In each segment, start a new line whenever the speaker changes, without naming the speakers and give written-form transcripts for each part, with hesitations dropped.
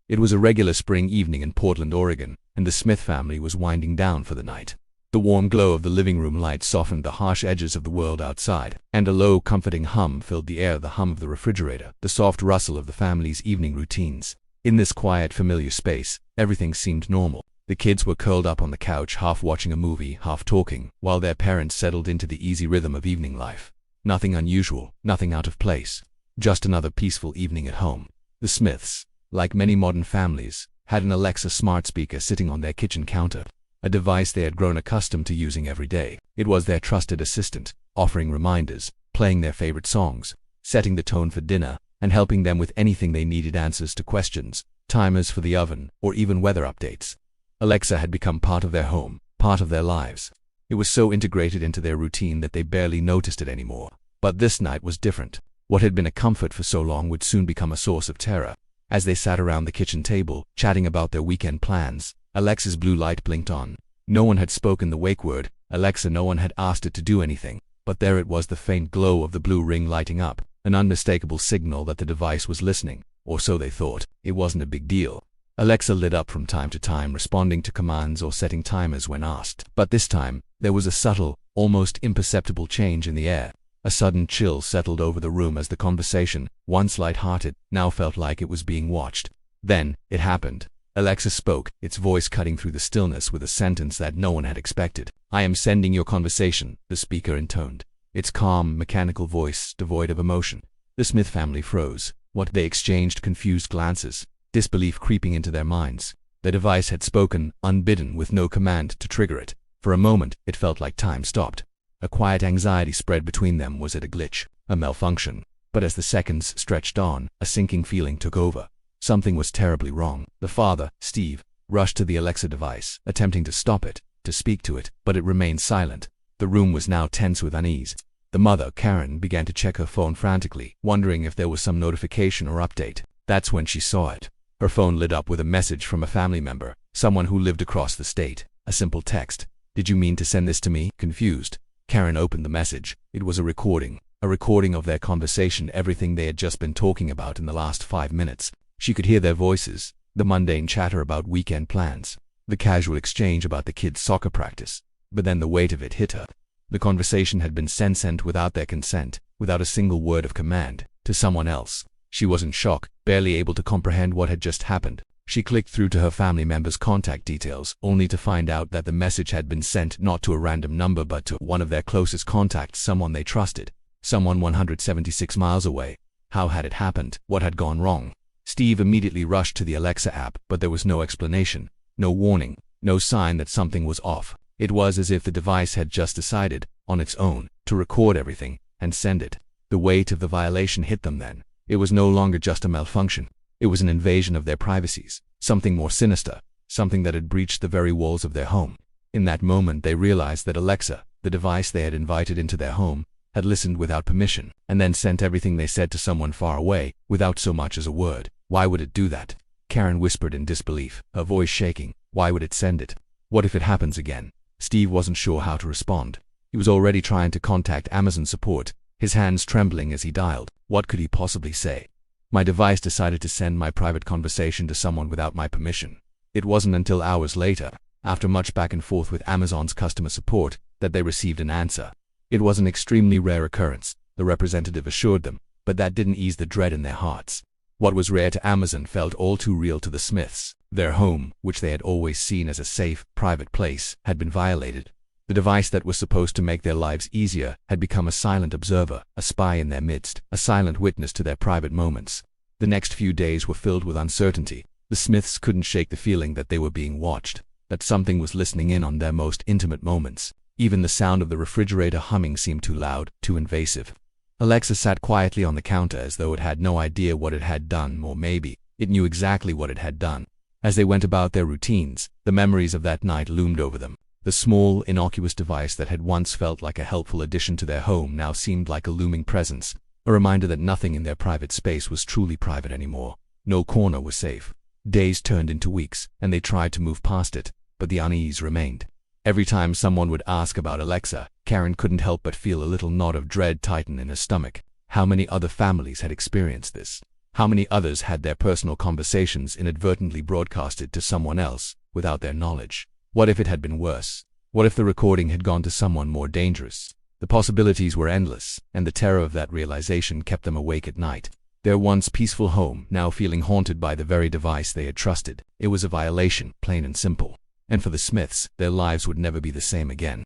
It was a regular spring evening in Portland, Oregon, and the Smith family was winding down for the night. The warm glow of the living room light softened the harsh edges of the world outside, and a low, comforting hum filled the air, the hum of the refrigerator, the soft rustle of the family's evening routines. In this quiet, familiar space, everything seemed normal. The kids were curled up on the couch, half watching a movie, half talking, while their parents settled into the easy rhythm of evening life. Nothing unusual, nothing out of place. Just another peaceful evening at home. The Smiths, like many modern families, had an Alexa smart speaker sitting on their kitchen counter, a device they had grown accustomed to using every day. It was their trusted assistant, offering reminders, playing their favorite songs, setting the tone for dinner, and helping them with anything they needed: answers to questions, timers for the oven, or even weather updates. Alexa had become part of their home, part of their lives. It was so integrated into their routine that they barely noticed it anymore. But this night was different. What had been a comfort for so long would soon become a source of terror. As they sat around the kitchen table, chatting about their weekend plans, Alexa's blue light blinked on. No one had spoken the wake word, Alexa. No one had asked it to do anything. But there it was, the faint glow of the blue ring lighting up, an unmistakable signal that the device was listening, or so they thought. It wasn't a big deal. Alexa lit up from time to time, responding to commands or setting timers when asked. But this time, there was a subtle, almost imperceptible change in the air. A sudden chill settled over the room as the conversation, once light-hearted, now felt like it was being watched. Then, it happened. Alexa spoke, its voice cutting through the stillness with a sentence that no one had expected. "I am sending your conversation," the speaker intoned, its calm, mechanical voice devoid of emotion. The Smith family froze. What? They exchanged confused glances, disbelief creeping into their minds. The device had spoken, unbidden, with no command to trigger it. For a moment, it felt like time stopped. A quiet anxiety spread between them. Was it a glitch, a malfunction? But as the seconds stretched on, a sinking feeling took over. Something was terribly wrong. The father, Steve, rushed to the Alexa device, attempting to stop it, to speak to it, but it remained silent. The room was now tense with unease. The mother, Karen, began to check her phone frantically, wondering if there was some notification or update. That's when she saw it. Her phone lit up with a message from a family member, someone who lived across the state. A simple text. "Did you mean to send this to me?" Confused, Karen opened the message. It was a recording of their conversation, everything they had just been talking about in the last 5 minutes. She could hear their voices, the mundane chatter about weekend plans, the casual exchange about the kids' soccer practice. But then the weight of it hit her. The conversation had been sent without their consent, without a single word of command, to someone else. She was in shock, barely able to comprehend what had just happened. She clicked through to her family member's contact details, only to find out that the message had been sent not to a random number but to one of their closest contacts, someone they trusted, someone 176 miles away. How had it happened? What had gone wrong? Steve immediately rushed to the Alexa app, but there was no explanation, no warning, no sign that something was off. It was as if the device had just decided, on its own, to record everything and send it. The weight of the violation hit them then. It was no longer just a malfunction. It was an invasion of their privacies, something more sinister, something that had breached the very walls of their home. In that moment they realized that Alexa, the device they had invited into their home, had listened without permission, and then sent everything they said to someone far away, without so much as a word. Why would it do that? Karen whispered in disbelief, her voice shaking. Why would it send it? What if it happens again? Steve wasn't sure how to respond. He was already trying to contact Amazon support, his hands trembling as he dialed. What could he possibly say? "My device decided to send my private conversation to someone without my permission." It wasn't until hours later, after much back and forth with Amazon's customer support, that they received an answer. It was an extremely rare occurrence, the representative assured them, but that didn't ease the dread in their hearts. What was rare to Amazon felt all too real to the Smiths. Their home, which they had always seen as a safe, private place, had been violated. The device that was supposed to make their lives easier had become a silent observer, a spy in their midst, a silent witness to their private moments. The next few days were filled with uncertainty. The Smiths couldn't shake the feeling that they were being watched, that something was listening in on their most intimate moments. Even the sound of the refrigerator humming seemed too loud, too invasive. Alexa sat quietly on the counter as though it had no idea what it had done, or maybe it knew exactly what it had done. As they went about their routines, the memories of that night loomed over them. The small, innocuous device that had once felt like a helpful addition to their home now seemed like a looming presence, a reminder that nothing in their private space was truly private anymore. No corner was safe. Days turned into weeks, and they tried to move past it, but the unease remained. Every time someone would ask about Alexa, Karen couldn't help but feel a little knot of dread tighten in her stomach. How many other families had experienced this? How many others had their personal conversations inadvertently broadcasted to someone else without their knowledge? What if it had been worse? What if the recording had gone to someone more dangerous? The possibilities were endless, and the terror of that realization kept them awake at night. Their once peaceful home now feeling haunted by the very device they had trusted. It was a violation, plain and simple. And for the Smiths, their lives would never be the same again.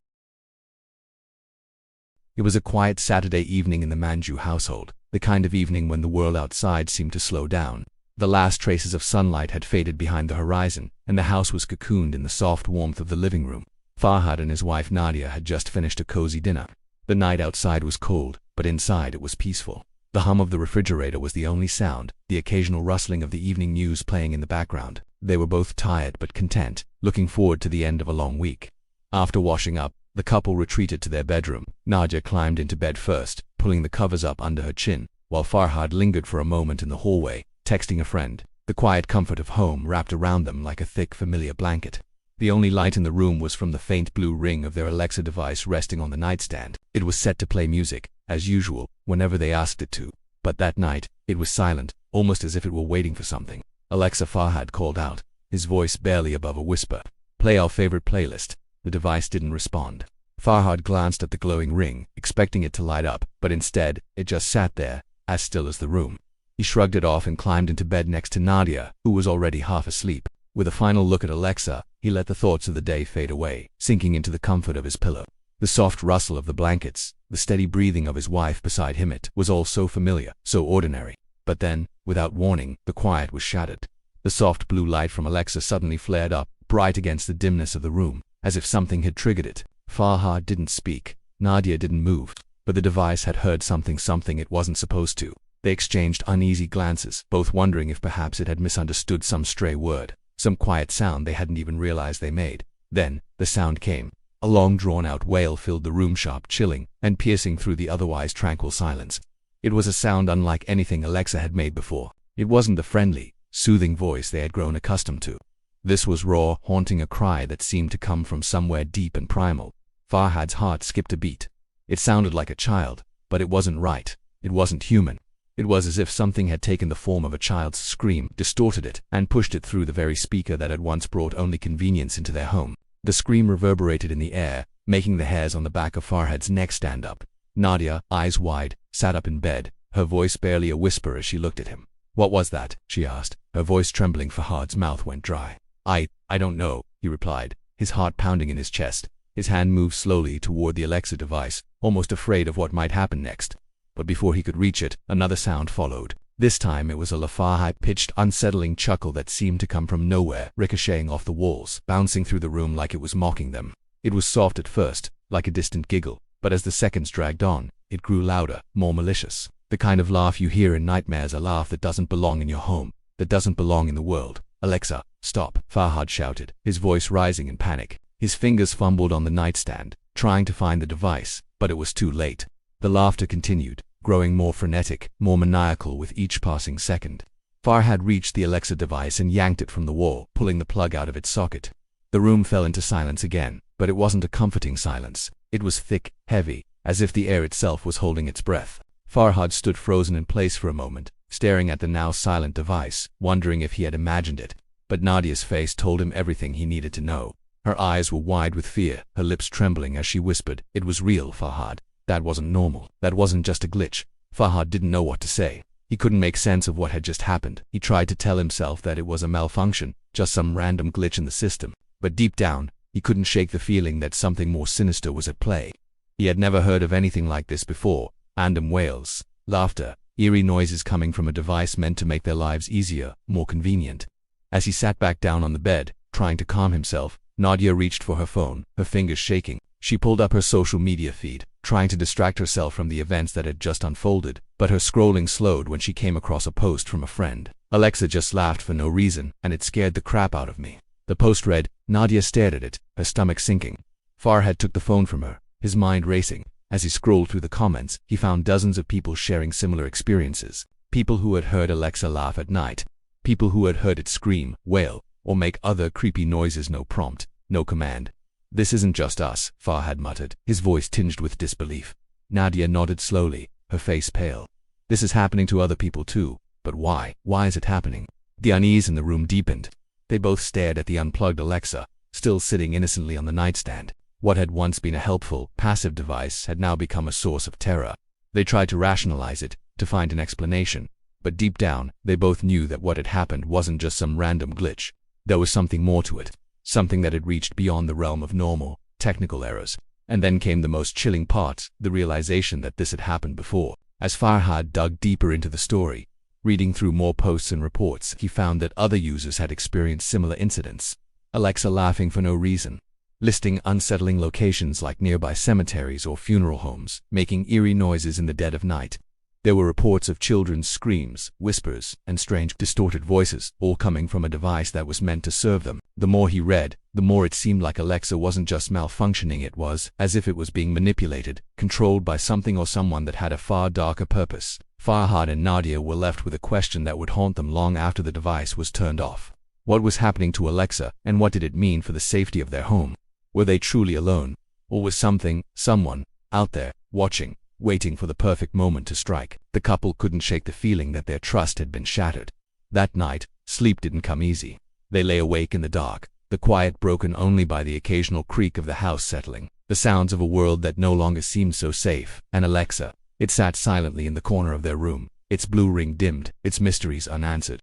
It was a quiet Saturday evening in the Manju household, the kind of evening when the world outside seemed to slow down. The last traces of sunlight had faded behind the horizon, and the house was cocooned in the soft warmth of the living room. Farhad and his wife Nadia had just finished a cozy dinner. The night outside was cold, but inside it was peaceful. The hum of the refrigerator was the only sound, the occasional rustling of the evening news playing in the background. They were both tired but content, looking forward to the end of a long week. After washing up, the couple retreated to their bedroom. Nadia climbed into bed first, pulling the covers up under her chin, while Farhad lingered for a moment in the hallway, texting a friend. The quiet comfort of home wrapped around them like a thick, familiar blanket. The only light in the room was from the faint blue ring of their Alexa device resting on the nightstand. It was set to play music, as usual, whenever they asked it to. But that night, it was silent, almost as if it were waiting for something. "Alexa," Farhad called out, his voice barely above a whisper. "Play our favorite playlist." The device didn't respond. Farhad glanced at the glowing ring, expecting it to light up, but instead, it just sat there, as still as the room. He shrugged it off and climbed into bed next to Nadia, who was already half asleep. With a final look at Alexa, he let the thoughts of the day fade away, sinking into the comfort of his pillow. The soft rustle of the blankets, the steady breathing of his wife beside him, it was all so familiar, so ordinary. But then, without warning, the quiet was shattered. The soft blue light from Alexa suddenly flared up, bright against the dimness of the room, as if something had triggered it. Farhad didn't speak. Nadia didn't move. But the device had heard something it wasn't supposed to. They exchanged uneasy glances, both wondering if perhaps it had misunderstood some stray word, some quiet sound they hadn't even realized they made. Then, the sound came. A long drawn-out wail filled the room, sharp, chilling, and piercing through the otherwise tranquil silence. It was a sound unlike anything Alexa had made before. It wasn't the friendly, soothing voice they had grown accustomed to. This was raw, haunting, a cry that seemed to come from somewhere deep and primal. Farhad's heart skipped a beat. It sounded like a child, but it wasn't right. It wasn't human. It was as if something had taken the form of a child's scream, distorted it, and pushed it through the very speaker that had once brought only convenience into their home. The scream reverberated in the air, making the hairs on the back of Farhad's neck stand up. Nadia, eyes wide, sat up in bed, her voice barely a whisper as she looked at him. "What was that?" she asked, her voice trembling. Farhad's mouth went dry. I don't know," he replied, his heart pounding in his chest. His hand moved slowly toward the Alexa device, almost afraid of what might happen next. But before he could reach it, another sound followed. This time it was a high-pitched, unsettling chuckle that seemed to come from nowhere, ricocheting off the walls, bouncing through the room like it was mocking them. It was soft at first, like a distant giggle, but as the seconds dragged on, it grew louder, more malicious. The kind of laugh you hear in nightmares, a laugh that doesn't belong in your home, that doesn't belong in the world. "Alexa, stop," Farhad shouted, his voice rising in panic. His fingers fumbled on the nightstand, trying to find the device, but it was too late. The laughter continued, growing more frenetic, more maniacal with each passing second. Farhad reached the Alexa device and yanked it from the wall, pulling the plug out of its socket. The room fell into silence again, but it wasn't a comforting silence. It was thick, heavy, as if the air itself was holding its breath. Farhad stood frozen in place for a moment, staring at the now silent device, wondering if he had imagined it. But Nadia's face told him everything he needed to know. Her eyes were wide with fear, her lips trembling as she whispered, "It was real, Farhad. That wasn't normal. That wasn't just a glitch." Farhad didn't know what to say. He couldn't make sense of what had just happened. He tried to tell himself that it was a malfunction, just some random glitch in the system. But deep down, he couldn't shake the feeling that something more sinister was at play. He had never heard of anything like this before. Random wails, laughter, eerie noises coming from a device meant to make their lives easier, more convenient. As he sat back down on the bed, trying to calm himself, Nadia reached for her phone, her fingers shaking. She pulled up her social media feed, trying to distract herself from the events that had just unfolded, but her scrolling slowed when she came across a post from a friend. "Alexa just laughed for no reason, and it scared the crap out of me." The post read. Nadia stared at it, her stomach sinking. Farhad took the phone from her, his mind racing. As he scrolled through the comments, he found dozens of people sharing similar experiences. People who had heard Alexa laugh at night. People who had heard it scream, wail, or make other creepy noises. No prompt, no command. "This isn't just us," Farhad muttered, his voice tinged with disbelief. Nadia nodded slowly, her face pale. "This is happening to other people too. But why? Why is it happening? The unease in the room deepened. They both stared at the unplugged Alexa, still sitting innocently on the nightstand. What had once been a helpful, passive device had now become a source of terror. They tried to rationalize it, to find an explanation, but deep down, they both knew that what had happened wasn't just some random glitch. There was something more to it, something that had reached beyond the realm of normal, technical errors. And then came the most chilling part, the realization that this had happened before. As Farhad dug deeper into the story, reading through more posts and reports, he found that other users had experienced similar incidents. Alexa laughing for no reason, listing unsettling locations like nearby cemeteries or funeral homes, making eerie noises in the dead of night. There were reports of children's screams, whispers, and strange, distorted voices, all coming from a device that was meant to serve them. The more he read, the more it seemed like Alexa wasn't just malfunctioning, it was as if it was being manipulated, controlled by something or someone that had a far darker purpose. Farhad and Nadia were left with a question that would haunt them long after the device was turned off. What was happening to Alexa, and what did it mean for the safety of their home? Were they truly alone? Or was someone, out there, watching, waiting for the perfect moment to strike? The couple couldn't shake the feeling that their trust had been shattered. That night, sleep didn't come easy. They lay awake in the dark, the quiet broken only by the occasional creak of the house settling, the sounds of a world that no longer seemed so safe. And Alexa, it sat silently in the corner of their room, its blue ring dimmed, its mysteries unanswered.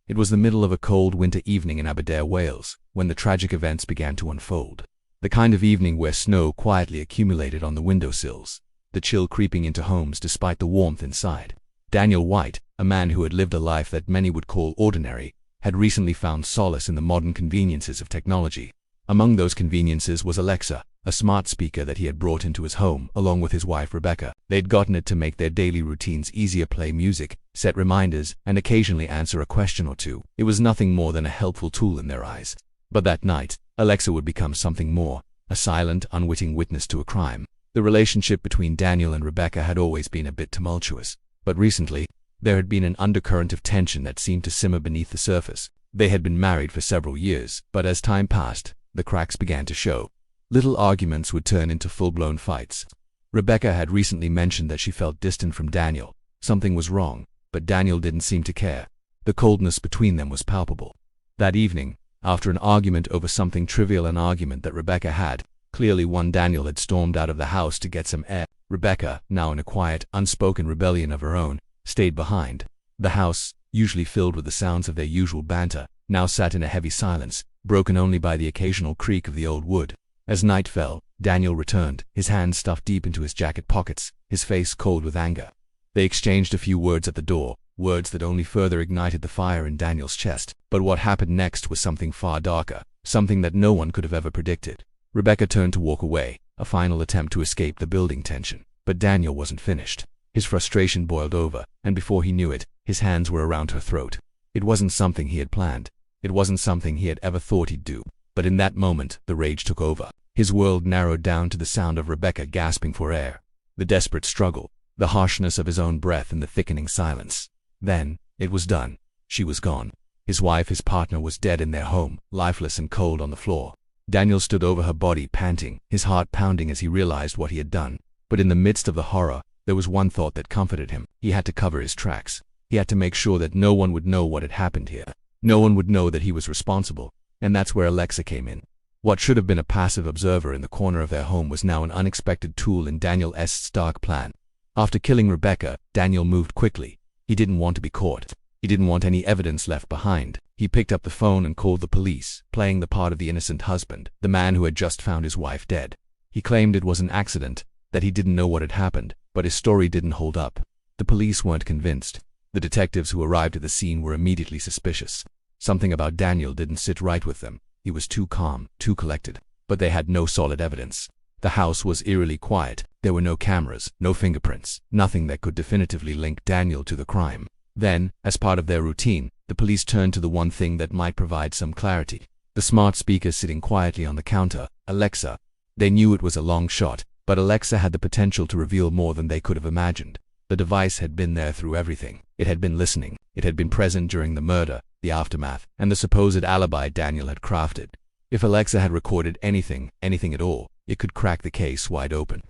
It was the middle of a cold winter evening in Aberdare, Wales, when the tragic events began to unfold. The kind of evening where snow quietly accumulated on the windowsills, the chill creeping into homes despite the warmth inside. Daniel White, a man who had lived a life that many would call ordinary, had recently found solace in the modern conveniences of technology. Among those conveniences was Alexa, a smart speaker that he had brought into his home along with his wife Rebecca. They'd gotten it to make their daily routines easier, play music, set reminders, and occasionally answer a question or two. It was nothing more than a helpful tool in their eyes. But that night, Alexa would become something more, a silent, unwitting witness to a crime. The relationship between Daniel and Rebecca had always been a bit tumultuous, but recently, there had been an undercurrent of tension that seemed to simmer beneath the surface. They had been married for several years, but as time passed, the cracks began to show. Little arguments would turn into full-blown fights. Rebecca had recently mentioned that she felt distant from Daniel. Something was wrong, but Daniel didn't seem to care. The coldness between them was palpable. That evening, after an argument over something trivial, an argument that Rebecca had clearly won, Daniel had stormed out of the house to get some air. Rebecca, now in a quiet, unspoken rebellion of her own, stayed behind. The house, usually filled with the sounds of their usual banter, now sat in a heavy silence, broken only by the occasional creak of the old wood. As night fell, Daniel returned, his hands stuffed deep into his jacket pockets, his face cold with anger. They exchanged a few words at the door, words that only further ignited the fire in Daniel's chest. But what happened next was something far darker, something that no one could have ever predicted. Rebecca turned to walk away, a final attempt to escape the building tension. But Daniel wasn't finished. His frustration boiled over, and before he knew it, his hands were around her throat. It wasn't something he had planned. It wasn't something he had ever thought he'd do. But in that moment, the rage took over. His world narrowed down to the sound of Rebecca gasping for air, the desperate struggle, the harshness of his own breath in the thickening silence. Then, it was done. She was gone. His wife, his partner, was dead in their home, lifeless and cold on the floor. Daniel stood over her body, panting, his heart pounding as he realized what he had done. But in the midst of the horror, there was one thought that comforted him. He had to cover his tracks. He had to make sure that no one would know what had happened here. No one would know that he was responsible. And that's where Alexa came in. What should have been a passive observer in the corner of their home was now an unexpected tool in Daniel's dark plan. After killing Rebecca, Daniel moved quickly. He didn't want to be caught. He didn't want any evidence left behind. He picked up the phone and called the police, playing the part of the innocent husband, the man who had just found his wife dead. He claimed it was an accident, that he didn't know what had happened, but his story didn't hold up. The police weren't convinced. The detectives who arrived at the scene were immediately suspicious. Something about Daniel didn't sit right with them. He was too calm, too collected. But they had no solid evidence. The house was eerily quiet. There were no cameras, no fingerprints, nothing that could definitively link Daniel to the crime. Then, as part of their routine, the police turned to the one thing that might provide some clarity. The smart speaker sitting quietly on the counter, Alexa. They knew it was a long shot, but Alexa had the potential to reveal more than they could have imagined. The device had been there through everything. It had been listening. It had been present during the murder, the aftermath, and the supposed alibi Daniel had crafted. If Alexa had recorded anything at all, it could crack the case wide open.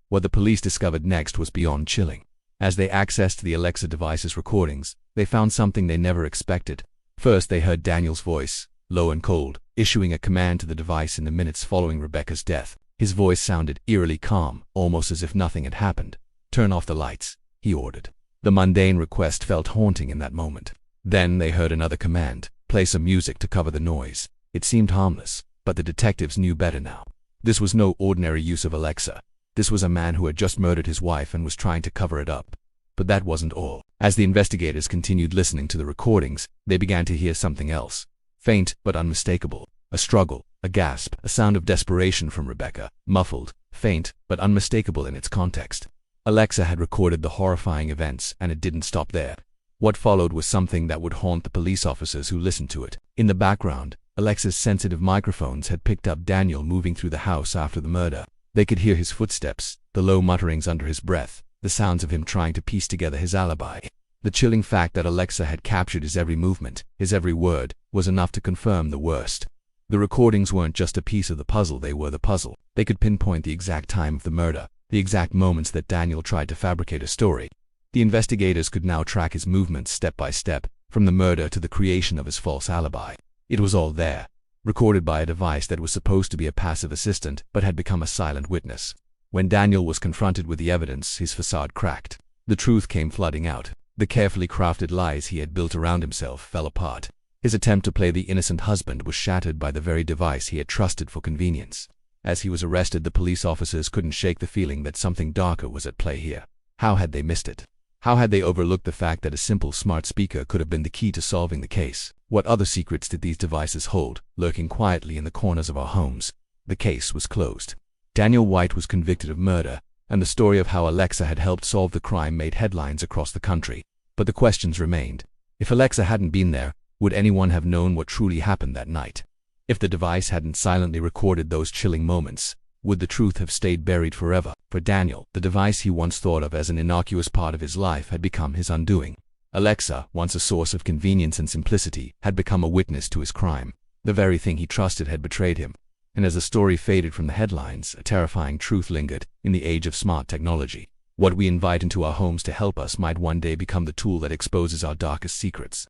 What the police discovered next was beyond chilling. As they accessed the Alexa device's recordings, they found something they never expected. First, they heard Daniel's voice, low and cold, issuing a command to the device in the minutes following Rebecca's death. His voice sounded eerily calm, almost as if nothing had happened. "Turn off the lights," he ordered. The mundane request felt haunting in that moment. Then they heard another command, "Play some music to cover the noise." It seemed harmless, but the detectives knew better now. This was no ordinary use of Alexa. This was a man who had just murdered his wife and was trying to cover it up. But that wasn't all. As the investigators continued listening to the recordings, they began to hear something else. Faint but unmistakable. A struggle, a gasp, a sound of desperation from Rebecca, muffled, faint, but unmistakable in its context. Alexa had recorded the horrifying events, and it didn't stop there. What followed was something that would haunt the police officers who listened to it. In the background, Alexa's sensitive microphones had picked up Daniel moving through the house after the murder. They could hear his footsteps, the low mutterings under his breath, the sounds of him trying to piece together his alibi. The chilling fact that Alexa had captured his every movement, his every word, was enough to confirm the worst. The recordings weren't just a piece of the puzzle, they were the puzzle. They could pinpoint the exact time of the murder, the exact moments that Daniel tried to fabricate a story. The investigators could now track his movements step by step, from the murder to the creation of his false alibi. It was all there, recorded by a device that was supposed to be a passive assistant but had become a silent witness. When Daniel was confronted with the evidence, his facade cracked. The truth came flooding out. The carefully crafted lies he had built around himself fell apart. His attempt to play the innocent husband was shattered by the very device he had trusted for convenience. As he was arrested, the police officers couldn't shake the feeling that something darker was at play here. How had they missed it? How had they overlooked the fact that a simple smart speaker could have been the key to solving the case? What other secrets did these devices hold, lurking quietly in the corners of our homes? The case was closed. Daniel White was convicted of murder, and the story of how Alexa had helped solve the crime made headlines across the country. But the questions remained. If Alexa hadn't been there, would anyone have known what truly happened that night? If the device hadn't silently recorded those chilling moments, would the truth have stayed buried forever? For Daniel, the device he once thought of as an innocuous part of his life had become his undoing. Alexa, once a source of convenience and simplicity, had become a witness to his crime. The very thing he trusted had betrayed him. And as the story faded from the headlines, a terrifying truth lingered. In the age of smart technology, what we invite into our homes to help us might one day become the tool that exposes our darkest secrets.